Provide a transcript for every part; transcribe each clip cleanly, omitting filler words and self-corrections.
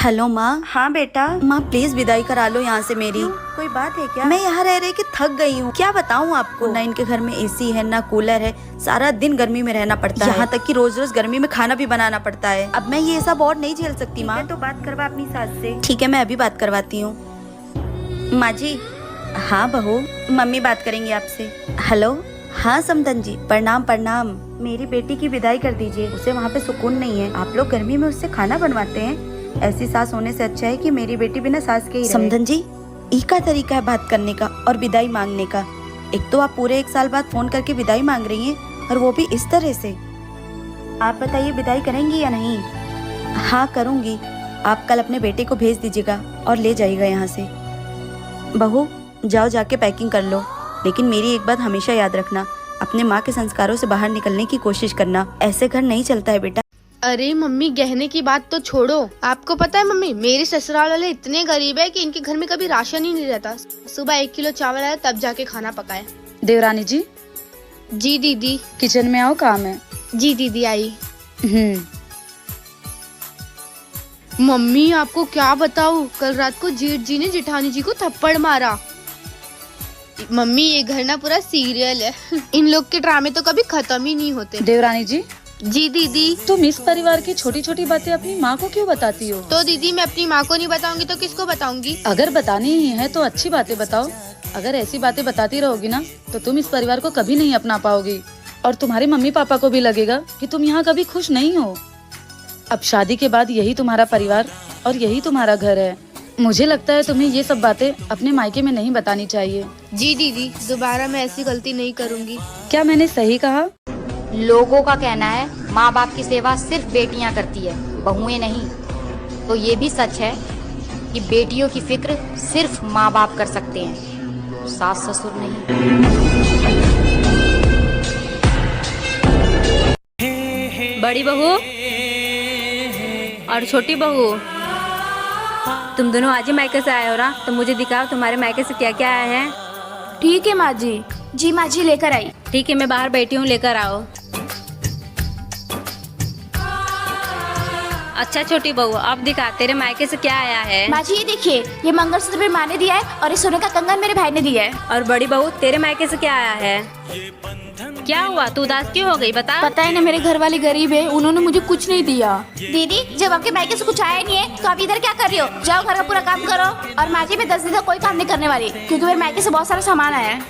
Hello माँ। हाँ बेटा। माँ प्लीज विदाई करा लो यहाँ से मेरी। कोई बात है क्या? मैं यहाँ रह के थक गई हूँ। क्या बताऊँ आपको, ना इनके घर में एसी है ना कूलर है, सारा दिन गर्मी में रहना पड़ता है। यहाँ तक कि रोज रोज गर्मी में खाना भी बनाना पड़ता है। अब मैं ये सब और नहीं झेल सकती माँ। तो बात करवा अपनी सास से। ठीक है, मैं अभी बात करवाती हूँ। माँ जी। हाँ बहू, मम्मी बात करेंगी आपसे। हेलो। हाँ समदन जी, प्रणाम प्रणाम। मेरी बेटी की विदाई कर दीजिए, उसे वहाँ पे सुकून नहीं है। आप लोग गर्मी में उससे खाना बनवाते हैं। ऐसी सास होने से अच्छा है कि मेरी बेटी बिना सास के ही रहे। समदन जी, एक का तरीका है बात करने का और विदाई मांगने का। एक तो आप पूरे 1 साल बाद फोन करके विदाई मांग रही हैं और वो भी इस तरह से। आप बताइए विदाई करेंगी या नहीं? हाँ करूँगी। आप कल अपने बेटे को भेज दीजिएगा और ले जाइएगा यहाँ से। बहू जाओ, जाके पैकिंग कर लो, लेकिन मेरी एक बात हमेशा याद रखना, अपने माँ के संस्कारों से बाहर निकलने की कोशिश करना। ऐसे घर नहीं चलता है बेटा। अरे मम्मी, गहने की बात तो छोड़ो। आपको पता है मम्मी, मेरे ससुराल वाले इतने गरीब है कि इनके घर में कभी राशन ही नहीं रहता। सुबह 1 किलो चावल आया तब जाके खाना पकाए। देवरानी जी। जी दीदी। किचन में आओ, काम है। जी दीदी आई। मम्मी आपको क्या बताऊँ, कल रात को जेठ जी ने जेठानी जी को थप्पड़ मारा। मम्मी ये घर ना पूरा सीरियल है। इन लोग के ड्रामे तो कभी खत्म ही नहीं होते। देवरानी जी। जी दीदी। तुम इस परिवार की छोटी छोटी बातें अपनी माँ को क्यों बताती हो? तो दीदी मैं अपनी माँ को नहीं बताऊंगी तो किसको बताऊंगी? अगर बतानी ही है तो अच्छी बातें बताओ। अगर ऐसी बातें बताती रहोगी ना तो तुम इस परिवार को कभी नहीं अपना पाओगी, और तुम्हारे मम्मी पापा को भी लगेगा कि तुम यहाँ कभी खुश नहीं हो। अब शादी के बाद यही तुम्हारा परिवार और यही तुम्हारा घर है। मुझे लगता है तुम्हें ये सब बातें अपने मायके में नहीं बतानी चाहिए। जी दीदी, दोबारा मैं ऐसी गलती नहीं करूँगी। क्या मैंने सही कहा? लोगों का कहना है माँ बाप की सेवा सिर्फ बेटियां करती है, बहुएं नहीं। तो ये भी सच है कि बेटियों की फिक्र सिर्फ माँ बाप कर सकते हैं, सास ससुर नहीं। बड़ी बहू और छोटी बहू, तुम दोनों आज ही मायके से आए हो ना, तो मुझे दिखाओ तुम्हारे मायके से क्या क्या आया है। ठीक है माँ जी। जी माँ जी, लेकर आई। ठीक है, मैं बाहर बैठी हूँ, लेकर आओ। अच्छा छोटी बहू, अब दिखा तेरे मायके से क्या आया है। माँ जी ये देखिए, ये मंगलसूत्र मेरी माँ ने दिया है और ये सोने का कंगन मेरे भाई ने दिया है। और बड़ी बहू, तेरे मायके से क्या आया है? क्या हुआ, तू उदास क्यों हो गई, बता। पता है ना, मेरे घर वाले गरीब है, उन्होंने मुझे कुछ नहीं दिया। दीदी, जब आपके मायके से कुछ आया नहीं है तो आप इधर क्या कर रही हो? जाओ घर का पूरा काम करो। और माँ जी मैं 10 दिन तक कोई काम नहीं करने वाली, क्योंकि मेरे मायके से बहुत सारा सामान आया है।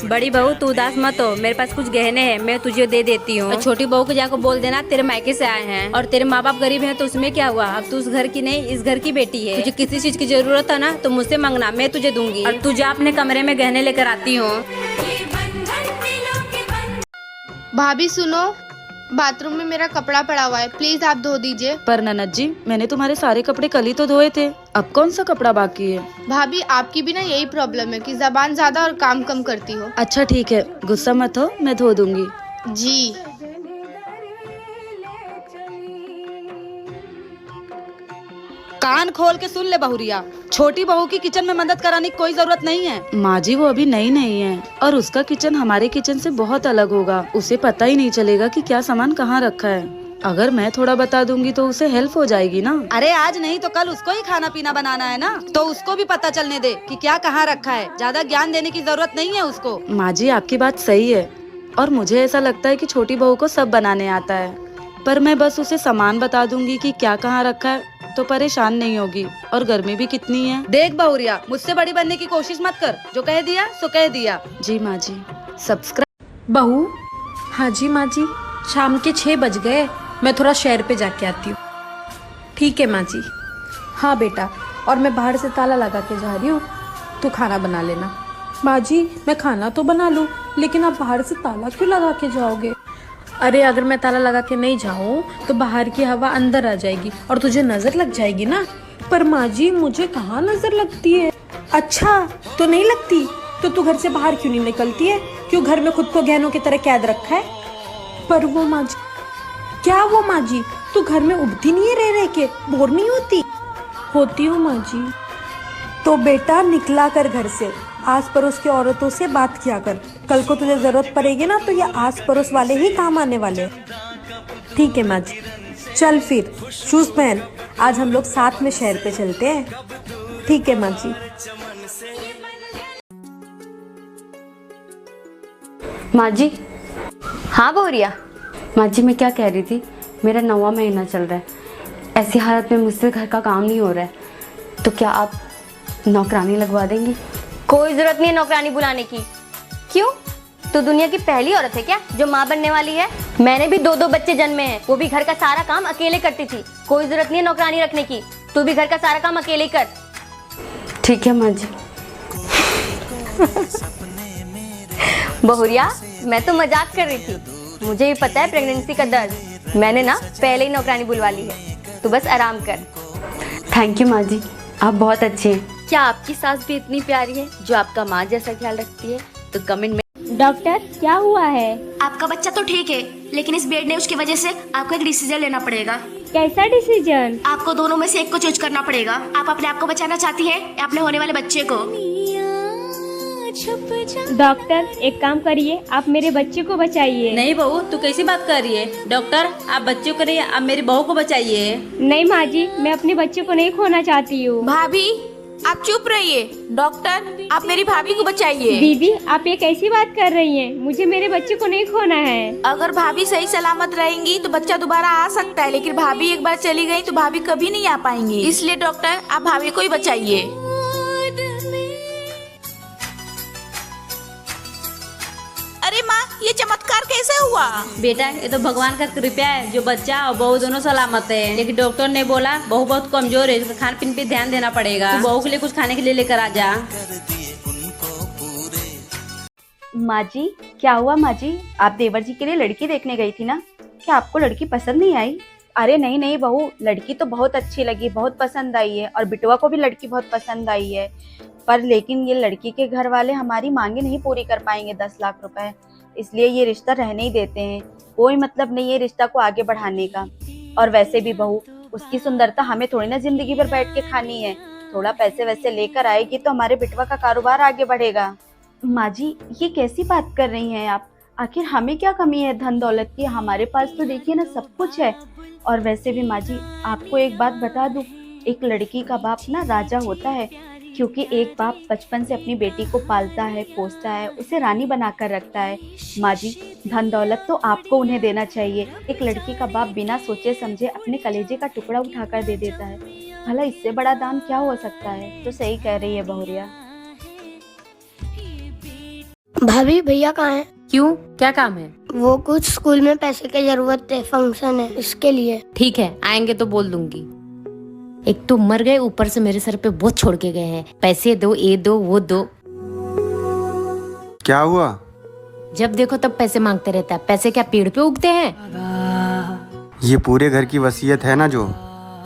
बड़ी बहू तू उदास मत हो, मेरे पास कुछ गहने हैं, मैं तुझे दे देती हूँ। छोटी बहू को जाकर बोल देना तेरे मायके से आए हैं। और तेरे माँ बाप गरीब हैं तो उसमें क्या हुआ, अब तू उस घर की नहीं इस घर की बेटी है। तुझे किसी चीज की जरूरत है ना तो मुझसे मांगना, मैं तुझे दूंगी। और तू जा अपने कमरे में गहने लेकर आती हूँ। भाभी सुनो, बाथरूम में मेरा कपड़ा पड़ा हुआ है, प्लीज आप धो दीजिए। पर ननद जी, मैंने तुम्हारे सारे कपड़े कल ही तो धोए थे, अब कौन सा कपड़ा बाकी है? भाभी आपकी भी ना यही प्रॉब्लम है कि जबान ज्यादा और काम कम करती हो। अच्छा ठीक है, गुस्सा मत हो, मैं धो दूंगी। जी। कान खोल के सुन ले बहुरिया, छोटी बहू की किचन में मदद कराने की कोई जरूरत नहीं है। माँ जी वो अभी नई नहीं है और उसका किचन हमारे किचन से बहुत अलग होगा। उसे पता ही नहीं चलेगा कि क्या सामान कहाँ रखा है। अगर मैं थोड़ा बता दूंगी तो उसे हेल्प हो जाएगी ना। अरे आज नहीं तो कल उसको ही खाना पीना बनाना है ना, तो उसको भी पता चलने दे कि क्या कहाँ रखा है। ज्यादा ज्ञान देने की जरूरत नहीं है उसको। माँ जी आपकी बात सही है, और मुझे ऐसा लगता है कि छोटी बहू को सब बनाने आता है, पर मैं बस उसे सामान बता दूंगी कि क्या कहाँ रखा है तो परेशान नहीं होगी। और गर्मी भी कितनी है। देख बहुरिया, मुझसे बड़ी बनने की कोशिश मत कर, जो कह दिया सो कह दिया। जी माँ जी। सब्सक्राइब। बहू। हाँ जी माँ जी, शाम के 6 बज गए, मैं थोड़ा शहर पे जाके आती हूँ। ठीक है माँ जी। हाँ बेटा, और मैं बाहर से ताला लगा के जा रही हूँ, तो खाना बना लेना। माँ जी मैं खाना तो बना लूँ, लेकिन आप बाहर से ताला क्यों लगा के जाओगे? अरे अगर मैं ताला लगा के नहीं जाऊँ तो बाहर की हवा अंदर आ जाएगी और तुझे नजर लग जाएगी ना। पर माँ जी मुझे कहाँ नजर लगती है। अच्छा तो नहीं लगती, तो तू घर से बाहर क्यों नहीं निकलती है? क्यों घर में खुद को गहनों की तरह कैद रखा है? पर वो माँ जी, क्या वो माँ जी, तू घर में उबती नहीं है रह के, बोर नहीं होती? होती हूँ माँ जी। तो बेटा निकला कर घर से, आस पड़ोस की औरतों से बात किया कर। कल को तुझे जरूरत पड़ेगी ना तो ये आस पड़ोस वाले ही काम आने वाले। ठीक है माँ जी। चल फिर शूज पहन, आज हम लोग साथ में शहर पे चलते हैं। ठीक है माँ जी। माँ जी। हाँ बहुरिया। माँ जी मैं क्या कह रही थी, मेरा 9वां महीना चल रहा है, ऐसी हालत में मुझसे घर का काम नहीं हो रहा है, तो क्या आप नौकरानी लगवा देंगी? कोई जरूरत नहीं है नौकरानी बुलाने की। क्यों, तू दुनिया की पहली औरत है क्या जो माँ बनने वाली है? मैंने भी 2 बच्चे जन्मे हैं, वो भी घर का सारा काम अकेले करती थी। कोई जरूरत नहीं है नौकरानी रखने की, तू भी घर का सारा काम अकेले कर। ठीक है माँ जी। बहुरिया मैं तो मजाक कर रही थी, मुझे भी पता है प्रेगनेंसी का दर्द। मैंने ना पहले ही नौकरानी बुलवा ली है, तू बस आराम कर। थैंक यू माँ जी, आप बहुत अच्छे हैं। क्या आपकी सास भी इतनी प्यारी है जो आपका माँ जैसा ख्याल रखती है? तो कमेंट में। डॉक्टर क्या हुआ है? आपका बच्चा तो ठीक है, लेकिन इस बेड न्यूज की वजह से आपको एक डिसीजन लेना पड़ेगा। कैसा डिसीजन? आपको दोनों में से एक को चूज करना पड़ेगा। आप अपने आप को बचाना चाहती है या अपने होने वाले बच्चे को? डॉक्टर एक काम करिए, आप मेरे बच्चे को बचाइए। नहीं बहू, तू कैसी बात कर रही है? डॉक्टर आप बच्चों को नहीं, आप मेरी बहू को बचाइए। नहीं माँ जी, मैं अपने बच्चे को नहीं खोना चाहती हूँ। भाभी आप चुप रहिए। डॉक्टर आप मेरी भाभी को बचाइए। दीदी आप ये कैसी बात कर रही हैं? मुझे मेरे बच्चे को नहीं खोना है। अगर भाभी सही सलामत रहेंगी तो बच्चा दोबारा आ सकता है, लेकिन भाभी एक बार चली गई तो भाभी कभी नहीं आ पाएंगी। इसलिए डॉक्टर आप भाभी को ही बचाइए। अरे माँ, ये चमत्कार कैसे हुआ? बेटा ये तो भगवान का कृपा है जो बच्चा और बहू दोनों सलामत है। लेकिन डॉक्टर ने बोला बहू बहुत कमजोर है, इसका खान पीन पे ध्यान देना पड़ेगा। तो बहू के लिए कुछ खाने के लिए लेकर आ जा। माँ जी क्या हुआ? माँ जी आप देवर जी के लिए लड़की देखने गई थी ना, क्या आपको लड़की पसंद नहीं आई? अरे नहीं नहीं बहू, लड़की तो बहुत अच्छी लगी, बहुत पसंद आई है, और बिटवा को भी लड़की बहुत पसंद आई है। पर लेकिन ये लड़की के घर वाले हमारी मांगे नहीं पूरी कर पाएंगे 10 लाख रुपए, इसलिए ये रिश्ता रहने ही देते हैं। कोई मतलब नहीं है रिश्ता को आगे बढ़ाने का। और वैसे भी बहू, उसकी सुंदरता हमें थोड़ी ना जिंदगी भर बैठ के खानी है, थोड़ा पैसे वैसे लेकर आएगी तो हमारे बिटवा का कारोबार आगे बढ़ेगा। माँ जी ये कैसी बात कर रही हैं आप? आखिर हमें क्या कमी है धन दौलत की? हमारे पास तो देखिए ना सब कुछ है। और वैसे भी माँ जी आपको एक बात बता दूं, एक लड़की का बाप ना राजा होता है, क्योंकि एक बाप बचपन से अपनी बेटी को पालता है, पोसता है, उसे रानी बनाकर रखता है। माँ जी धन दौलत तो आपको उन्हें देना चाहिए। एक लड़की का बाप बिना सोचे समझे अपने कलेजे का टुकड़ा उठाकर दे देता है, भला इससे बड़ा दान क्या हो सकता है? तो सही कह रही है बहुरिया। भाभी भैया कहाँ हैं? क्यों, क्या काम है? वो कुछ स्कूल में पैसे की जरूरत है, फंक्शन है इसके लिए। ठीक है आएंगे तो बोल दूंगी। एक तो मर गए, ऊपर से मेरे सर पे बोझ छोड़ के गए हैं। पैसे दो, ये दो वो दो। क्या हुआ? जब देखो तब पैसे मांगते रहता है। पैसे क्या पेड़ पे उगते हैं? ये पूरे घर की वसीयत है ना, जो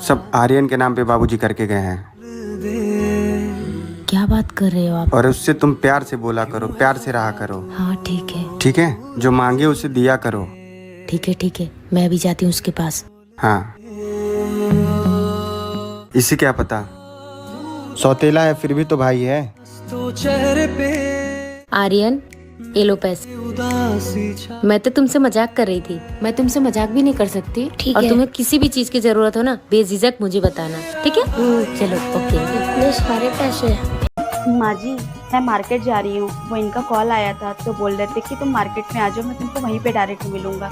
सब आर्यन के नाम पे बाबूजी करके गए हैं। क्या बात कर रहे हो आप? और उससे तुम प्यार से बोला करो, प्यार से रहा करो। हाँ ठीक है। ठीक है, जो मांगे उसे दिया करो। ठीक है, मैं अभी जाती हूँ उसके पास। हाँ, इसे क्या पता, सौतेला है फिर भी तो भाई है। आर्यन ये लो पैसे। मैं तो तुमसे मजाक कर रही थी, मैं तुमसे मजाक भी नहीं कर सकती। ठीक और है। तुम्हें किसी भी चीज की जरूरत हो ना, बेझिझक मुझे बताना, ठीक है? चलो ओके। इतने सारे पैसे। माँ जी मैं मार्केट जा रही हूँ, वो इनका कॉल आया था तो बोल रहे थे कि तुम मार्केट में आ जाओ, मैं तुमको वहीं पे डायरेक्ट मिलूंगा।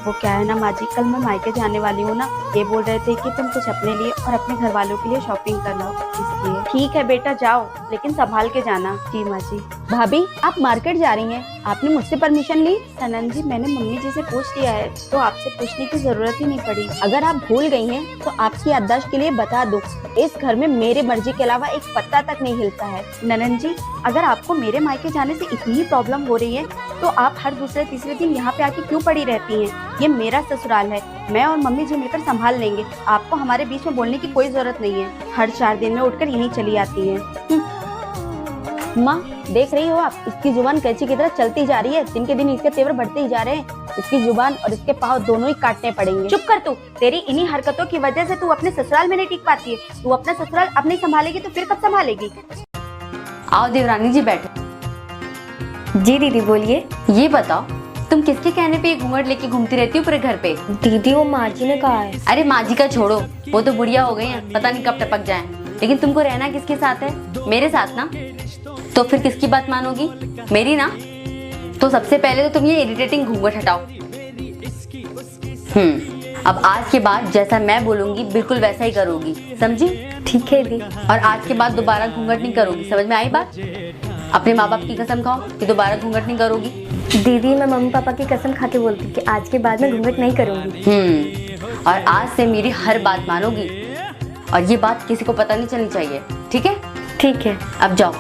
वो क्या है ना माँ जी, कल मैं मायके जाने वाली हूँ ना, ये बोल रहे थे कि तुम कुछ अपने लिए और अपने घर वालों के लिए शॉपिंग कर लो, इसलिए। ठीक है बेटा जाओ, लेकिन संभाल के जाना। जी माँ जी। भाभी आप मार्केट जा रही हैं, आपने मुझसे परमिशन ली? सनन जी मैंने मम्मी जी से पूछ लिया है, तो आपसे पूछने की जरूरत ही नहीं पड़ी। अगर आप भूल गई हैं तो आपकी याददाश्त के लिए बता दो, इस घर में मेरे मर्जी के अलावा एक पत्ता तक नहीं हिलता है। ननन जी अगर आपको मेरे मायके जाने से इतनी प्रॉब्लम हो रही है तो आप हर दूसरे तीसरे दिन यहाँ पे आके क्यों पड़ी रहती हैं? ये मेरा ससुराल है, मैं और मम्मी जी मिलकर संभाल लेंगे, आपको हमारे बीच में बोलने की कोई जरूरत नहीं है। हर 4 दिन में उठकर यहीं चली आती है। माँ देख रही हो आप, इसकी जुबान कैंची की तरह चलती जा रही है, दिन के दिन इसके तेवर बढ़ते ही जा रहे हैं। इसकी जुबान और इसके पाँव दोनों ही काटने पड़ेंगे। चुप कर तू, तेरी इन्हीं हरकतों की वजह से तू अपने ससुराल में नहीं टिक पाती है। तू अपना ससुराल अब नहीं संभालेगी तो फिर कब संभालेगी? आओ देवरानी जी बैठो। जी दीदी बोलिए। ये बताओ तुम किसके कहने पे ये घूंघट लेके घूमती रहती हो पूरे घर पे? दीदी वो माँ जी ने कहा है। अरे माँ जी का छोड़ो, वो तो बुढ़िया हो गई हैं, पता नहीं कब टपक जाएं। लेकिन तुमको रहना किसके साथ है? मेरे साथ ना। तो फिर किसकी बात मानोगी? मेरी ना। तो सबसे पहले तो तुम ये इरिटेटिंग घूंघट हटाओ। अब आज के बाद जैसा मैं बोलूंगी बिल्कुल वैसा ही करोगी, समझी? ठीक है दी। और आज के बाद दोबारा घूंघट नहीं करोगी, समझ में आई बात? अपने माँ बाप की कसम खाओ कि दोबारा घूंघट नहीं करोगी। दीदी मैं मम्मी पापा की कसम खा के बोलती हूँ कि आज के बाद मैं घूंघट नहीं करूँगी। और आज से मेरी हर बात मानोगी, और ये बात किसी को पता नहीं चलनी चाहिए, ठीक है? ठीक है। अब जाओ।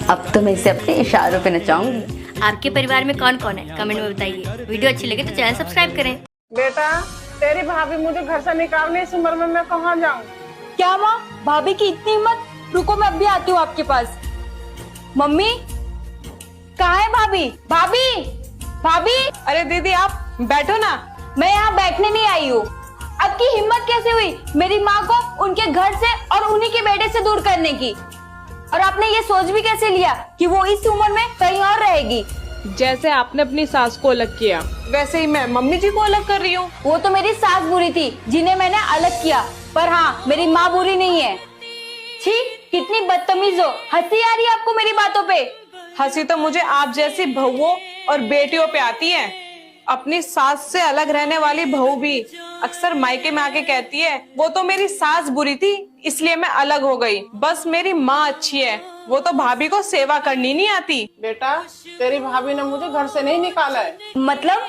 अब तो मैं इसे अपने इशारों पे नचाऊंगी। आपके परिवार में कौन कौन है कमेंट में बताइए। वीडियो अच्छी लगे तो चैनल सब्सक्राइब करें। बेटा तेरी भाभी मुझे घर से निकालने इस उम्र में मैं कहाँ जाऊँ? क्या माँ, भाभी की इतनी हिम्मत? रुको मैं अभी आती हूँ आपके पास। मम्मी कहाँ है भाभी? भाभी, भाभी। अरे दीदी आप बैठो ना। मैं यहाँ बैठने नहीं आई हूँ। आपकी हिम्मत कैसे हुई मेरी माँ को उनके घर से और उन्हीं के बेटे से दूर करने की? और आपने ये सोच भी कैसे लिया कि वो इस उम्र में कहीं और रहेगी? जैसे आपने अपनी सास को अलग किया वैसे ही मैं मम्मी जी को अलग कर रही हूँ। वो तो मेरी सास बुरी थी जिन्हें मैंने अलग किया, पर हाँ मेरी माँ बुरी नहीं है। छी, कितनी बदतमीज हो। हंसी आ रही है आपको मेरी बातों पे? हंसी तो मुझे आप जैसी बहुओं और बेटियों पे आती है। अपनी सास से अलग रहने वाली बहू भी अक्सर मायके में आके कहती है वो तो मेरी सास बुरी थी इसलिए मैं अलग हो गई, बस मेरी माँ अच्छी है, वो तो भाभी को सेवा करनी नहीं आती। बेटा तेरी भाभी ने मुझे घर से नहीं निकाला है। मतलब?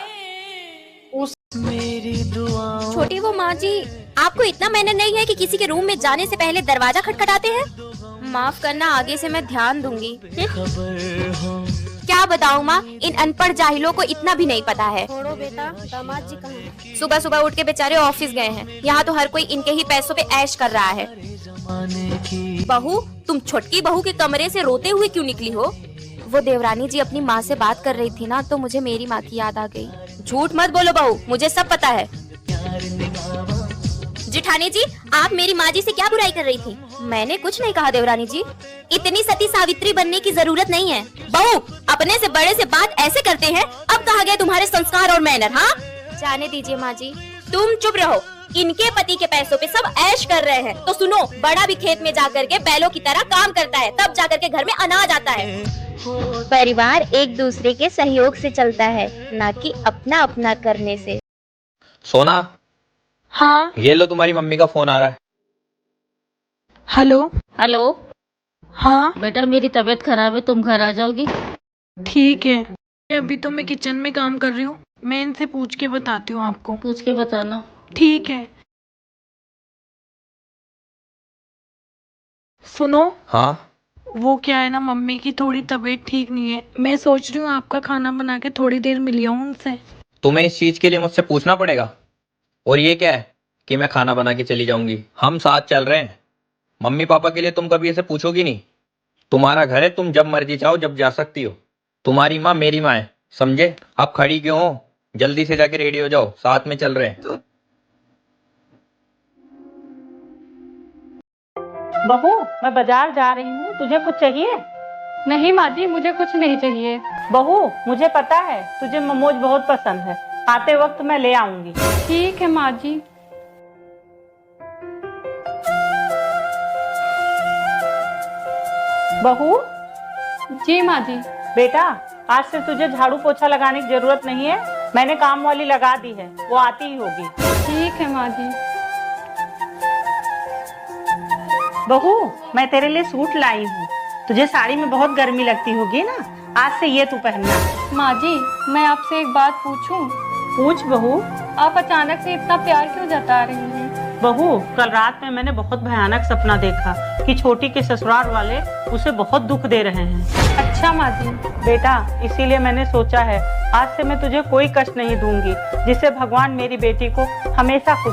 छोटी वो माँ जी, आपको इतना मैनर नहीं है कि किसी के रूम में जाने से पहले दरवाजा खटखटाते हैं? माफ करना, आगे से मैं ध्यान दूंगी। क्या बताऊँ माँ, इन अनपढ़ जाहिलों को इतना भी नहीं पता है। छोड़ो बेटा, दामाद जी कहाँ? सुबह सुबह उठ के बेचारे ऑफिस गए हैं। यहाँ तो हर कोई इनके ही पैसों पे ऐश कर रहा है। बहू, तुम छोटकी बहू के कमरे से रोते हुए क्यों निकली हो? वो देवरानी जी अपनी माँ से बात कर रही थी ना, तो मुझे मेरी माँ की याद आ गई। झूठ मत बोलो बहू, मुझे सब पता है। जेठानी जी, आप मेरी माँ जी से क्या बुराई कर रही थी? मैंने कुछ नहीं कहा देवरानी जी। इतनी सती सावित्री बनने की जरूरत नहीं है। बहू, अपने से बड़े से बात ऐसे करते हैं, अब कहाँ गए तुम्हारे संस्कार और मैनर? हाँ, जाने दीजिए माँ जी। तुम चुप रहो। इनके पति के पैसों पे सब ऐश कर रहे हैं, तो सुनो, बड़ा भी खेत में जाकर के बैलों की तरह काम करता है, तब जाकर के घर में अनाज आता है। परिवार एक दूसरे के सहयोग से चलता है, ना कि अपना अपना करने से। सोना, हाँ ये लो तुम्हारी मम्मी का फोन आ रहा है। हेलो। हेलो। हाँ बेटा मेरी तबीयत खराब है, तुम घर आ जाओगी? ठीक है। अभी तो मैं किचन में काम कर रही हूँ, मैं इनसे पूछ के बताती हूँ आपको। पूछ के बताना। ठीक है। सुनो। हाँ वो क्या है ना, मम्मी की थोड़ी तबीयत ठीक नहीं है, मैं सोच रही हूँ आपका खाना बना के थोड़ी देर मिल आऊँ उनसे। तुम्हें इस चीज के लिए मुझसे पूछना पड़ेगा? और ये क्या है कि मैं खाना बना के चली जाऊंगी? हम साथ चल रहे हैं। मम्मी पापा के लिए तुम कभी ऐसे पूछोगी नहीं। तुम्हारा घर है, तुम जब मर्जी जाओ, जब जा सकती हो। तुम्हारी माँ मेरी माँ है, समझे? आप खड़ी क्यों हो? जल्दी से जाके रेडी हो जाओ, साथ में चल रहे हैं। बहू, मैं बाजार जा रही हूँ, तुझे कुछ चाहिए? नहीं माँ जी, मुझे कुछ नहीं चाहिए। बहू, मुझे पता है तुझे मोमोज बहुत पसंद है, आते वक्त मैं ले आऊंगी। ठीक है माँ जी। बहू। जी माँ जी। बेटा, आज से तुझे झाड़ू पोछा लगाने की जरूरत नहीं है, मैंने काम वाली लगा दी है, वो आती ही होगी। ठीक है माँ जी। बहू, मैं तेरे लिए सूट लाई हूँ, तुझे साड़ी में बहुत गर्मी लगती होगी ना, आज से ये तू पहनना। माँ जी, मैं आपसे एक बात पूछूं? पूछ बहू। आप अचानक से इतना प्यार क्यों जता रही हैं? बहू, कल रात में मैंने बहुत भयानक सपना देखा कि छोटी के ससुराल वाले उसे बहुत दुख दे रहे हैं। अच्छा माँ जी। बेटा, इसीलिए मैंने सोचा है आज से मैं तुझे कोई कष्ट नहीं दूंगी, जिससे भगवान मेरी बेटी को हमेशा खुश